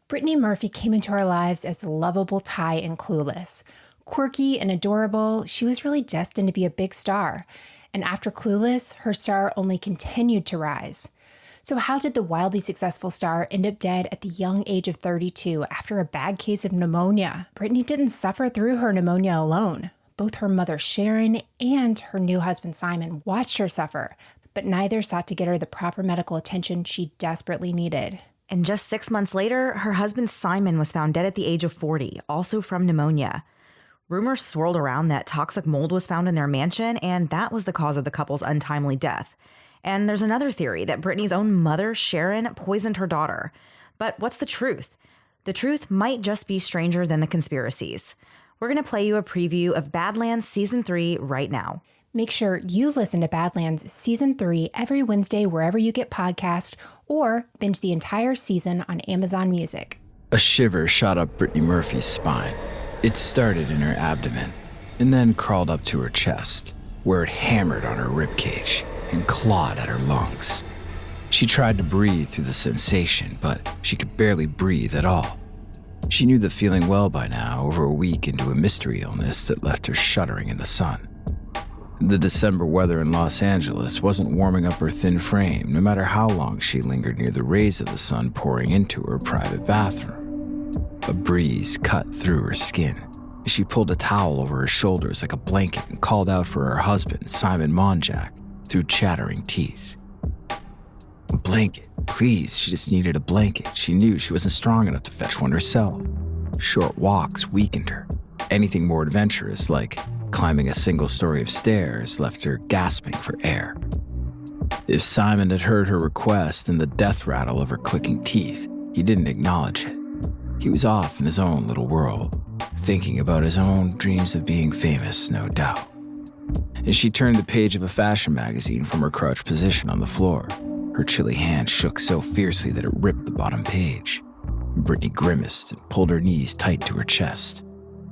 Brittany Murphy came into our lives as the lovable Ty in Clueless. Quirky and adorable, she was really destined to be a big star. And after Clueless, her star only continued to rise. So how did the wildly successful star end up dead at the young age of 32 after a bad case of pneumonia? Brittany didn't suffer through her pneumonia alone. Both her mother Sharon and her new husband Simon watched her suffer, but neither sought to get her the proper medical attention she desperately needed. And just 6 months later, her husband Simon was found dead at the age of 40, also from pneumonia. Rumors swirled around that toxic mold was found in their mansion, and that was the cause of the couple's untimely death. And there's another theory that Brittany's own mother, Sharon, poisoned her daughter. But what's the truth? The truth might just be stranger than the conspiracies. We're going to play you a preview of Badlands Season 3 right now. Make sure you listen to Badlands Season 3 every Wednesday wherever you get podcasts, or binge the entire season on Amazon Music. A shiver shot up Brittany Murphy's spine. It started in her abdomen, and then crawled up to her chest, where it hammered on her ribcage and clawed at her lungs. She tried to breathe through the sensation, but she could barely breathe at all. She knew the feeling well by now, over a week into a mystery illness that left her shuddering in the sun. The December weather in Los Angeles wasn't warming up her thin frame, no matter how long she lingered near the rays of the sun pouring into her private bathroom. A breeze cut through her skin. She pulled a towel over her shoulders like a blanket and called out for her husband, Simon Monjack, through chattering teeth. A blanket, please, she just needed a blanket. She knew she wasn't strong enough to fetch one herself. Short walks weakened her. Anything more adventurous, like climbing a single story of stairs, left her gasping for air. If Simon had heard her request and the death rattle of her clicking teeth, he didn't acknowledge it. He was off in his own little world, thinking about his own dreams of being famous, no doubt. As she turned the page of a fashion magazine from her crouched position on the floor, her chilly hand shook so fiercely that it ripped the bottom page. Brittany grimaced and pulled her knees tight to her chest.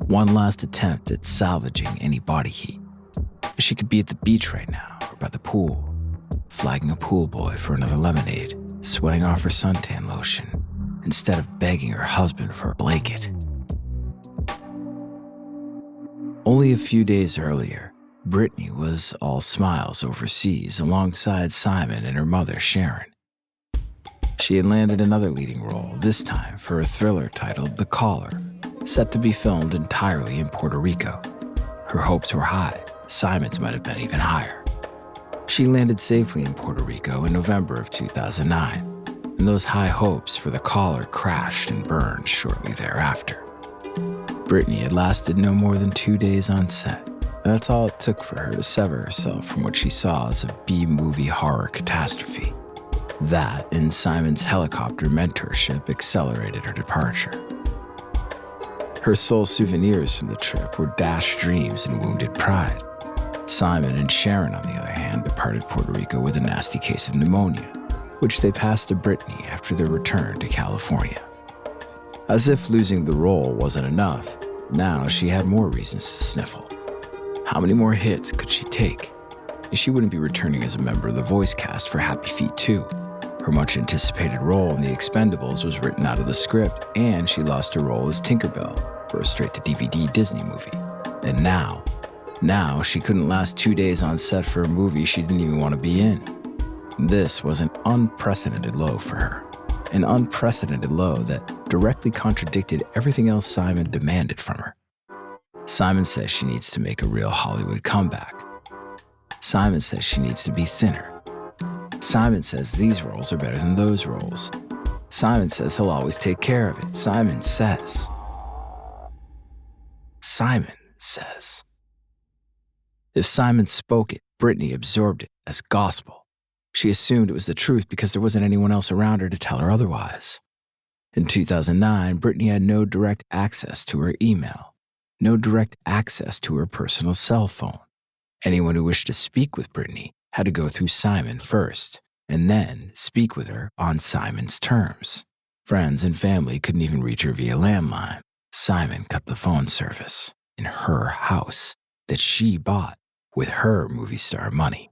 One last attempt at salvaging any body heat. She could be at the beach right now, or by the pool, flagging a pool boy for another lemonade, sweating off her suntan lotion, instead of begging her husband for a blanket. Only a few days earlier, Brittany was all smiles overseas alongside Simon and her mother, Sharon. She had landed another leading role, this time for a thriller titled The Caller, set to be filmed entirely in Puerto Rico. Her hopes were high. Simon's might have been even higher. She landed safely in Puerto Rico in November of 2009, and those high hopes for The Caller crashed and burned shortly thereafter. Brittany had lasted no more than 2 days on set. That's all it took for her to sever herself from what she saw as a B-movie horror catastrophe. That and Simon's helicopter mentorship accelerated her departure. Her sole souvenirs from the trip were dashed dreams and wounded pride. Simon and Sharon, on the other hand, departed Puerto Rico with a nasty case of pneumonia, which they passed to Brittany after their return to California. As if losing the role wasn't enough, now she had more reasons to sniffle. How many more hits could she take? She wouldn't be returning as a member of the voice cast for Happy Feet 2. Her much-anticipated role in The Expendables was written out of the script, and she lost her role as Tinkerbell for a straight-to-DVD Disney movie. And now she couldn't last 2 days on set for a movie she didn't even want to be in. This was an unprecedented low for her. An unprecedented low that directly contradicted everything else Simon demanded from her. Simon says she needs to make a real Hollywood comeback. Simon says she needs to be thinner. Simon says these roles are better than those roles. Simon says he'll always take care of it. Simon says. If Simon spoke it, Brittany absorbed it as gospel. She assumed it was the truth because there wasn't anyone else around her to tell her otherwise. In 2009, Brittany had no direct access to her email, no direct access to her personal cell phone. Anyone who wished to speak with Brittany had to go through Simon first, and then speak with her on Simon's terms. Friends and family couldn't even reach her via landline. Simon cut the phone service in her house that she bought with her movie star money.